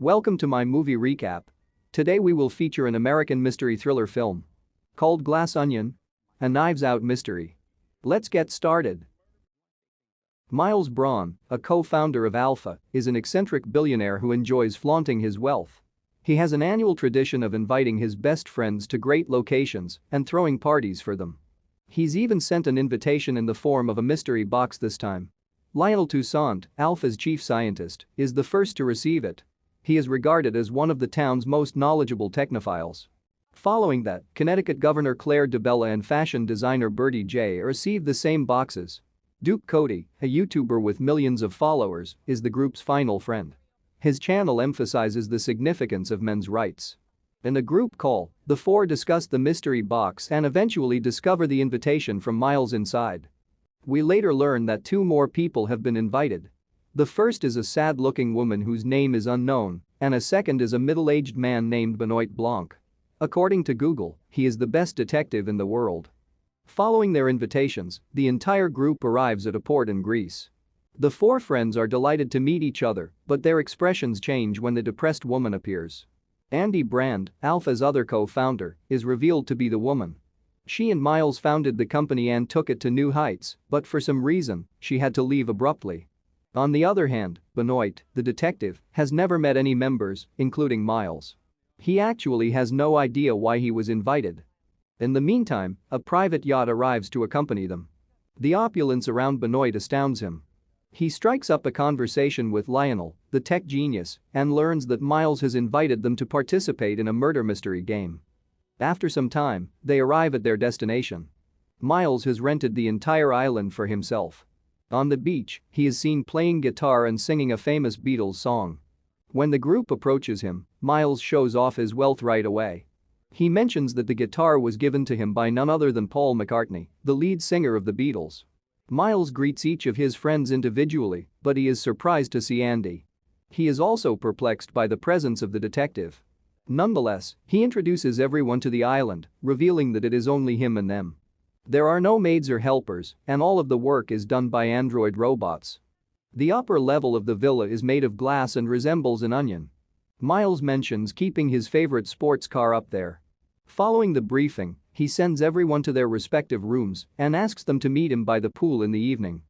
Welcome to my movie recap. Today we will feature an American mystery thriller film called Glass Onion, a Knives Out mystery. Let's get started. Miles Braun, a co-founder of Alpha, is an eccentric billionaire who enjoys flaunting his wealth. He has an annual tradition of inviting his best friends to great locations and throwing parties for them. He's even sent an invitation in the form of a mystery box this time. Lionel Toussaint, Alpha's chief scientist, is the first to receive it. He is regarded as one of the town's most knowledgeable technophiles. Following that, Connecticut Governor Claire DeBella and fashion designer Bertie J. received the same boxes. Duke Cody, a YouTuber with millions of followers, is the group's final friend. His channel emphasizes the significance of men's rights. In a group call, the four discuss the mystery box and eventually discover the invitation from Miles inside. We later learn that two more people have been invited. The first is a sad-looking woman whose name is unknown, and a second is a middle-aged man named Benoit Blanc. According to Google, he is the best detective in the world. Following their invitations, the entire group arrives at a port in Greece. The four friends are delighted to meet each other, but their expressions change when the depressed woman appears. Andy Brand, Alpha's other co-founder, is revealed to be the woman. She and Miles founded the company and took it to new heights, but for some reason, she had to leave abruptly. On the other hand, Benoit, the detective, has never met any members, including Miles. He actually has no idea why he was invited. In the meantime, a private yacht arrives to accompany them. The opulence around Benoit astounds him. He strikes up a conversation with Lionel, the tech genius, and learns that Miles has invited them to participate in a murder mystery game. After some time, they arrive at their destination. Miles has rented the entire island for himself. On the beach, he is seen playing guitar and singing a famous Beatles song. When the group approaches him, Miles shows off his wealth right away. He mentions that the guitar was given to him by none other than Paul McCartney, the lead singer of the Beatles. Miles greets each of his friends individually, but he is surprised to see Andy. He is also perplexed by the presence of the detective. Nonetheless, he introduces everyone to the island, revealing that it is only him and them. There are no maids or helpers, and all of the work is done by android robots. The upper level of the villa is made of glass and resembles an onion. Miles mentions keeping his favorite sports car up there. Following the briefing, he sends everyone to their respective rooms and asks them to meet him by the pool in the evening.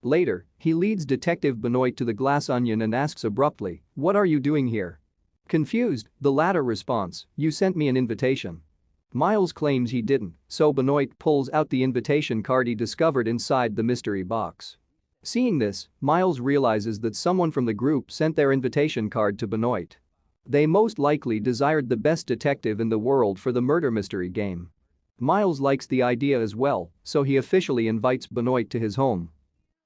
Later, he leads Detective Benoit to the Glass Onion and asks abruptly, "What are you doing here?" Confused, the latter responds, "You sent me an invitation." Miles claims he didn't, so Benoit pulls out the invitation card he discovered inside the mystery box. Seeing this, Miles realizes that someone from the group sent their invitation card to Benoit. They most likely desired the best detective in the world for the murder mystery game. Miles likes the idea as well, so he officially invites Benoit to his home.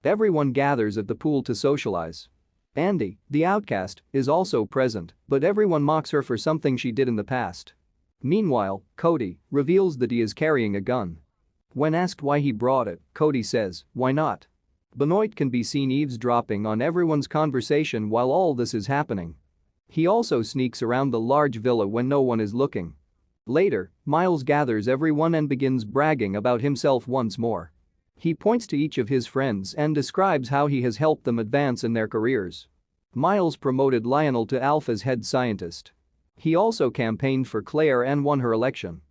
Everyone gathers at the pool to socialize. Andy, the outcast, is also present, but everyone mocks her for something she did in the past. Meanwhile, Cody reveals that he is carrying a gun. When asked why he brought it, Cody says, "Why not?" Benoit can be seen eavesdropping on everyone's conversation while all this is happening. He also sneaks around the large villa when no one is looking. Later, Miles gathers everyone and begins bragging about himself once more. He points to each of his friends and describes how he has helped them advance in their careers. Miles promoted Lionel to Alpha's head scientist. He also campaigned for Claire and won her election.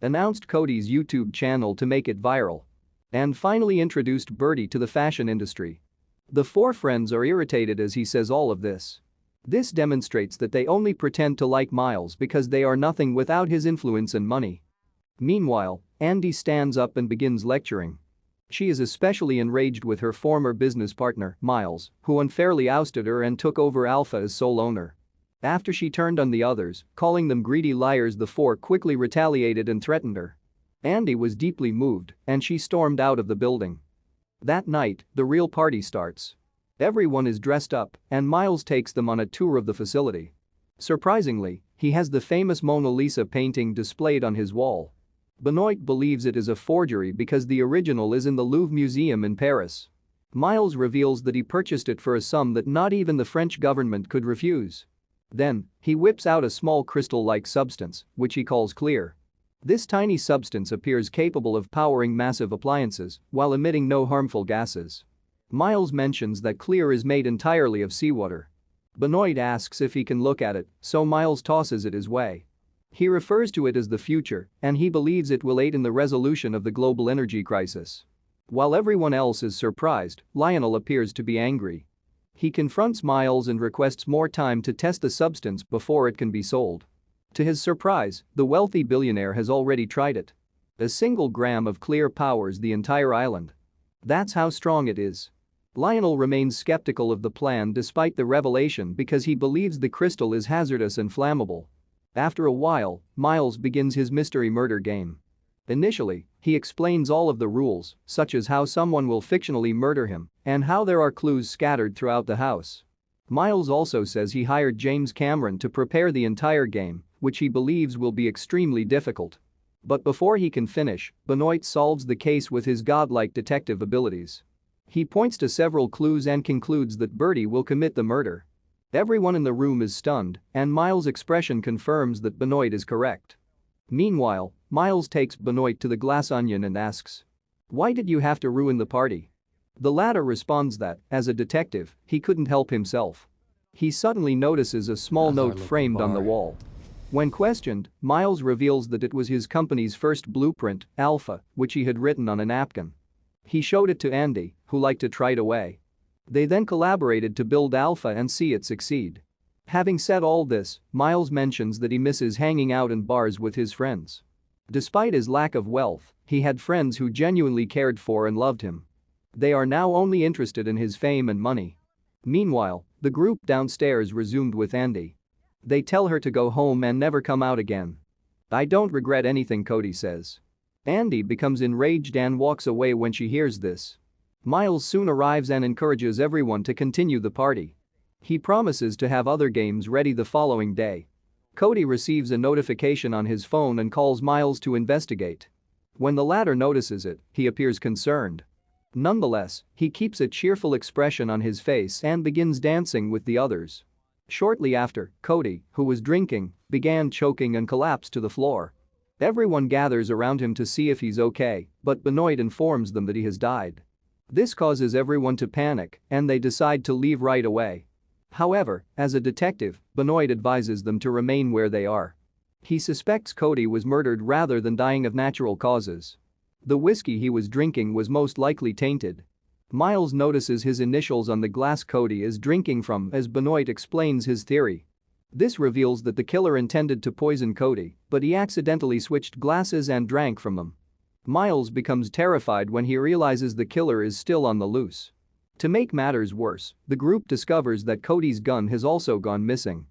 Announced Cody's YouTube channel to make it viral. And finally introduced Bertie to the fashion industry. The four friends are irritated as he says all of this. This demonstrates that they only pretend to like Miles because they are nothing without his influence and money. Meanwhile, Andy stands up and begins lecturing. She is especially enraged with her former business partner, Miles, who unfairly ousted her and took over Alpha as sole owner. After she turned on the others, calling them greedy liars, the four quickly retaliated and threatened her. Andy was deeply moved, and she stormed out of the building. That night, the real party starts. Everyone is dressed up, and Miles takes them on a tour of the facility. Surprisingly, he has the famous Mona Lisa painting displayed on his wall. Benoit believes it is a forgery because the original is in the Louvre Museum in Paris. Miles reveals that he purchased it for a sum that not even the French government could refuse. Then, he whips out a small crystal-like substance, which he calls Clear. This tiny substance appears capable of powering massive appliances while emitting no harmful gases. Miles mentions that Clear is made entirely of seawater. Benoit asks if he can look at it, so Miles tosses it his way. He refers to it as the future, and he believes it will aid in the resolution of the global energy crisis. While everyone else is surprised, Lionel appears to be angry. He confronts Miles and requests more time to test the substance before it can be sold. To his surprise, the wealthy billionaire has already tried it. A single gram of clear powers the entire island. That's how strong it is. Lionel remains skeptical of the plan despite the revelation because he believes the crystal is hazardous and flammable. After a while, Miles begins his mystery murder game. Initially, he explains all of the rules, such as how someone will fictionally murder him and how there are clues scattered throughout the house. Miles also says he hired James Cameron to prepare the entire game, which he believes will be extremely difficult. But before he can finish, Benoit solves the case with his godlike detective abilities. He points to several clues and concludes that Bertie will commit the murder. Everyone in the room is stunned, and Miles' expression confirms that Benoit is correct. Meanwhile, Miles takes Benoit to the Glass Onion and asks, "Why did you have to ruin the party?" The latter responds that, as a detective, he couldn't help himself. He suddenly notices a small note framed on the wall. When questioned, Miles reveals that it was his company's first blueprint, Alpha, which he had written on a napkin. He showed it to Andy, who liked to trite away. They then collaborated to build Alpha and see it succeed. Having said all this, Miles mentions that he misses hanging out in bars with his friends. Despite his lack of wealth, he had friends who genuinely cared for and loved him. They are now only interested in his fame and money. Meanwhile, the group downstairs resumed with Andy. They tell her to go home and never come out again. "I don't regret anything," Cody says. Andy becomes enraged and walks away when she hears this. Miles soon arrives and encourages everyone to continue the party. He promises to have other games ready the following day. Cody receives a notification on his phone and calls Miles to investigate. When the latter notices it, he appears concerned. Nonetheless, he keeps a cheerful expression on his face and begins dancing with the others. Shortly after, Cody, who was drinking, began choking and collapsed to the floor. Everyone gathers around him to see if he's okay, but Benoit informs them that he has died. This causes everyone to panic, and they decide to leave right away. However, as a detective, Benoit advises them to remain where they are. He suspects Cody was murdered rather than dying of natural causes. The whiskey he was drinking was most likely tainted. Miles notices his initials on the glass Cody is drinking from as Benoit explains his theory. This reveals that the killer intended to poison Cody, but he accidentally switched glasses and drank from them. Miles becomes terrified when he realizes the killer is still on the loose. To make matters worse, the group discovers that Cody's gun has also gone missing.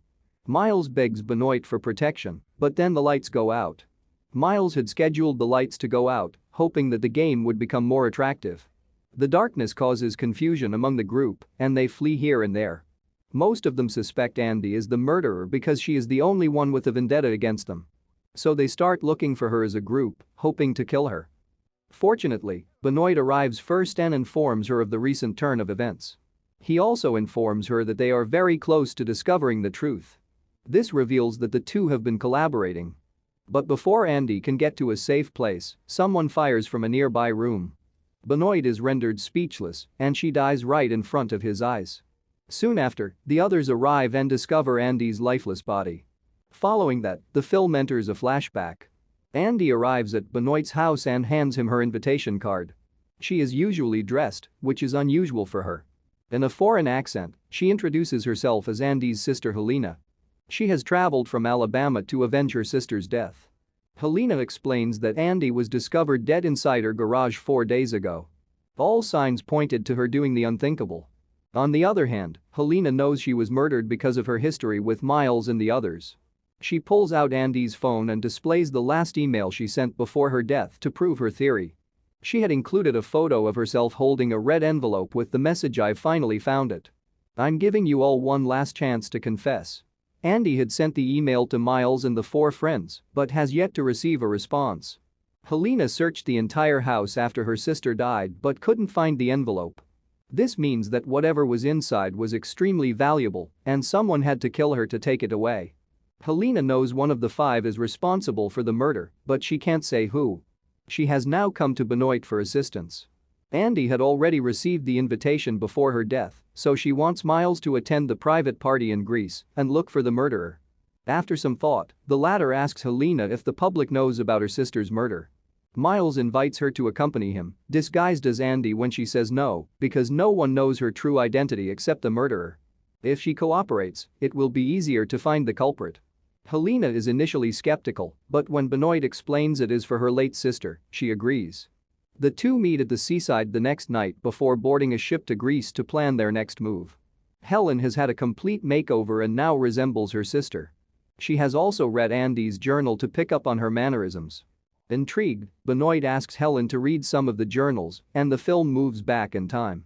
Miles begs Benoit for protection, but then the lights go out. Miles had scheduled the lights to go out, hoping that the game would become more attractive. The darkness causes confusion among the group, and they flee here and there. Most of them suspect Andy is the murderer because she is the only one with a vendetta against them. So they start looking for her as a group, hoping to kill her. Fortunately, Benoit arrives first and informs her of the recent turn of events. He also informs her that they are very close to discovering the truth. This reveals that the two have been collaborating. But before Andy can get to a safe place, someone fires from a nearby room. Benoit is rendered speechless, and she dies right in front of his eyes. Soon after, the others arrive and discover Andy's lifeless body. Following that, the film enters a flashback. Andy arrives at Benoit's house and hands him her invitation card. She is usually dressed, which is unusual for her. In a foreign accent, she introduces herself as Andy's sister Helena. She has traveled from Alabama to avenge her sister's death. Helena explains that Andy was discovered dead inside her garage 4 days ago. All signs pointed to her doing the unthinkable. On the other hand, Helena knows she was murdered because of her history with Miles and the others. She pulls out Andy's phone and displays the last email she sent before her death to prove her theory. She had included a photo of herself holding a red envelope with the message "I finally found it. I'm giving you all one last chance to confess." Andy had sent the email to Miles and the 4 friends, but has yet to receive a response. Helena searched the entire house after her sister died but couldn't find the envelope. This means that whatever was inside was extremely valuable, and someone had to kill her to take it away. Helena knows one of the 5 is responsible for the murder, but she can't say who. She has now come to Benoit for assistance. Andy had already received the invitation before her death, so she wants Miles to attend the private party in Greece and look for the murderer. After some thought, the latter asks Helena if the public knows about her sister's murder. Miles invites her to accompany him, disguised as Andy when she says no, because no one knows her true identity except the murderer. If she cooperates, it will be easier to find the culprit. Helena is initially skeptical, but when Benoit explains it is for her late sister, she agrees. The two meet at the seaside the next night before boarding a ship to Greece to plan their next move. Helen has had a complete makeover and now resembles her sister. She has also read Andy's journal to pick up on her mannerisms. Intrigued, Benoit asks Helen to read some of the journals, and the film moves back in time.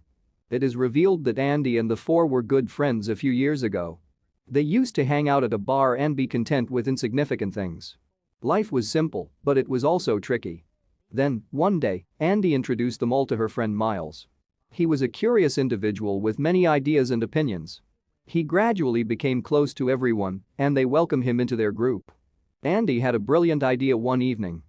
It is revealed that Andy and the four were good friends a few years ago. They used to hang out at a bar and be content with insignificant things. Life was simple, but it was also tricky. Then, one day, Andy introduced them all to her friend Miles. He was a curious individual with many ideas and opinions. He gradually became close to everyone, and they welcomed him into their group. Andy had a brilliant idea one evening.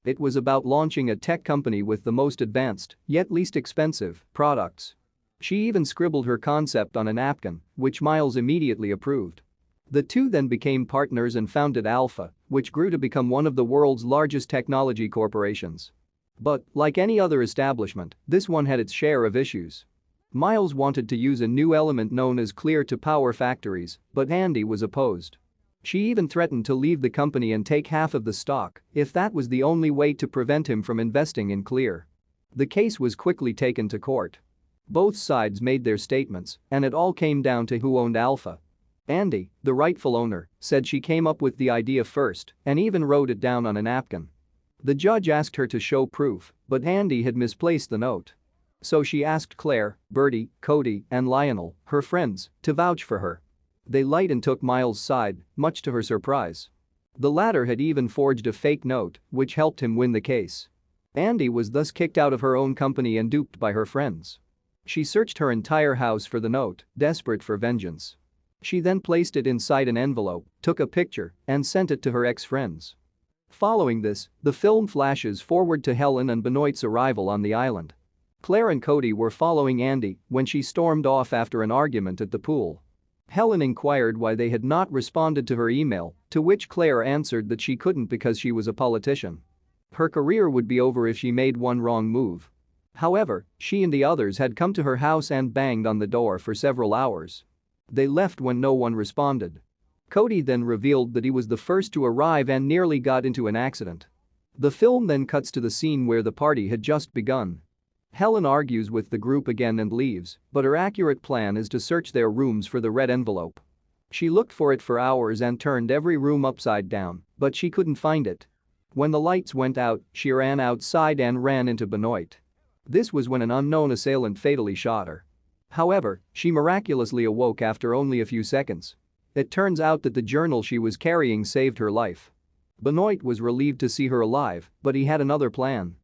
It was about launching a tech company with the most advanced, yet least expensive, products. She even scribbled her concept on a napkin, which Miles immediately approved. The two then became partners and founded Alpha, which grew to become one of the world's largest technology corporations. But, like any other establishment, this one had its share of issues. Miles wanted to use a new element known as clear to power factories, but Andy was opposed. She even threatened to leave the company and take half of the stock if that was the only way to prevent him from investing in Clear. The case was quickly taken to court. Both sides made their statements, and it all came down to who owned Alpha. Andy, the rightful owner, said she came up with the idea first and even wrote it down on a napkin. The judge asked her to show proof, but Andy had misplaced the note. So she asked Claire, Bertie, Cody, and Lionel, her friends, to vouch for her. They lied and took Miles' side, much to her surprise. The latter had even forged a fake note, which helped him win the case. Andy was thus kicked out of her own company and duped by her friends. She searched her entire house for the note, desperate for vengeance. She then placed it inside an envelope, took a picture, and sent it to her ex-friends. Following this, the film flashes forward to Helen and Benoit's arrival on the island. Claire and Cody were following Andy when she stormed off after an argument at the pool. Helen inquired why they had not responded to her email, to which Claire answered that she couldn't because she was a politician. Her career would be over if she made one wrong move. However, she and the others had come to her house and banged on the door for several hours. They left when no one responded. Cody then revealed that he was the first to arrive and nearly got into an accident. The film then cuts to the scene where the party had just begun. Helen argues with the group again and leaves, but her accurate plan is to search their rooms for the red envelope. She looked for it for hours and turned every room upside down, but she couldn't find it. When the lights went out, she ran outside and ran into Benoit. This was when an unknown assailant fatally shot her. However, she miraculously awoke after only a few seconds. It turns out that the journal she was carrying saved her life. Benoit was relieved to see her alive, but he had another plan.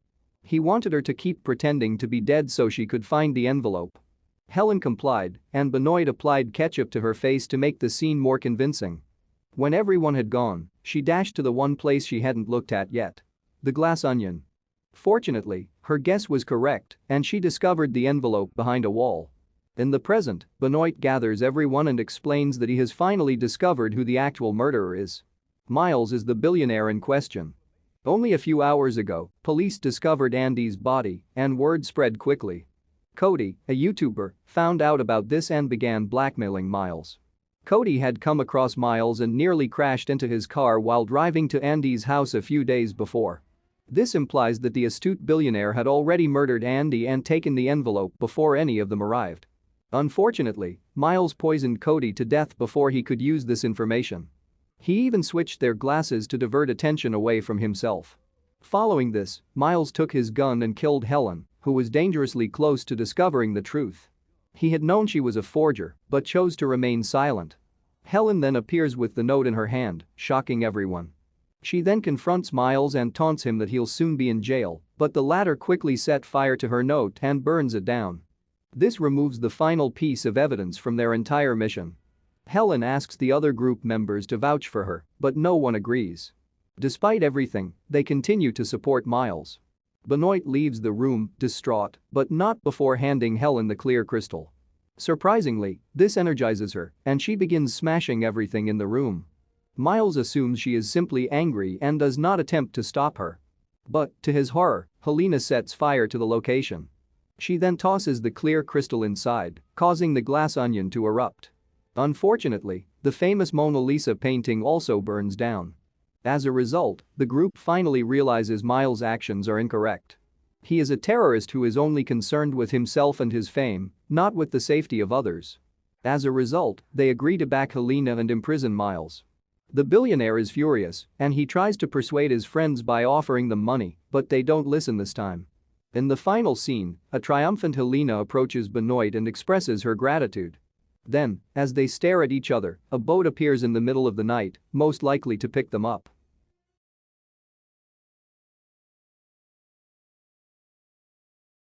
He wanted her to keep pretending to be dead so she could find the envelope. Helen complied, and Benoit applied ketchup to her face to make the scene more convincing. When everyone had gone, she dashed to the one place she hadn't looked at yet. The glass onion. Fortunately, her guess was correct, and she discovered the envelope behind a wall. In the present, Benoit gathers everyone and explains that he has finally discovered who the actual murderer is. Miles is the billionaire in question. Only a few hours ago, police discovered Andy's body, and word spread quickly. Cody, a YouTuber, found out about this and began blackmailing Miles. Cody had come across Miles and nearly crashed into his car while driving to Andy's house a few days before. This implies that the astute billionaire had already murdered Andy and taken the envelope before any of them arrived. Unfortunately, Miles poisoned Cody to death before he could use this information. He even switched their glasses to divert attention away from himself. Following this, Miles took his gun and killed Helen, who was dangerously close to discovering the truth. He had known she was a forger, but chose to remain silent. Helen then appears with the note in her hand, shocking everyone. She then confronts Miles and taunts him that he'll soon be in jail, but the latter quickly set fire to her note and burns it down. This removes the final piece of evidence from their entire mission. Helen asks the other group members to vouch for her, but no one agrees. Despite everything, they continue to support Miles. Benoit leaves the room, distraught, but not before handing Helen the clear crystal. Surprisingly, this energizes her, and she begins smashing everything in the room. Miles assumes she is simply angry and does not attempt to stop her. But, to his horror, Helena sets fire to the location. She then tosses the clear crystal inside, causing the glass onion to erupt. Unfortunately, the famous Mona Lisa painting also burns down. As a result, the group finally realizes Miles' actions are incorrect. He is a terrorist who is only concerned with himself and his fame, not with the safety of others. As a result, they agree to back Helena and imprison Miles. The billionaire is furious, and he tries to persuade his friends by offering them money, but they don't listen this time. In the final scene, a triumphant Helena approaches Benoit and expresses her gratitude. Then, as they stare at each other, a boat appears in the middle of the night, most likely to pick them up.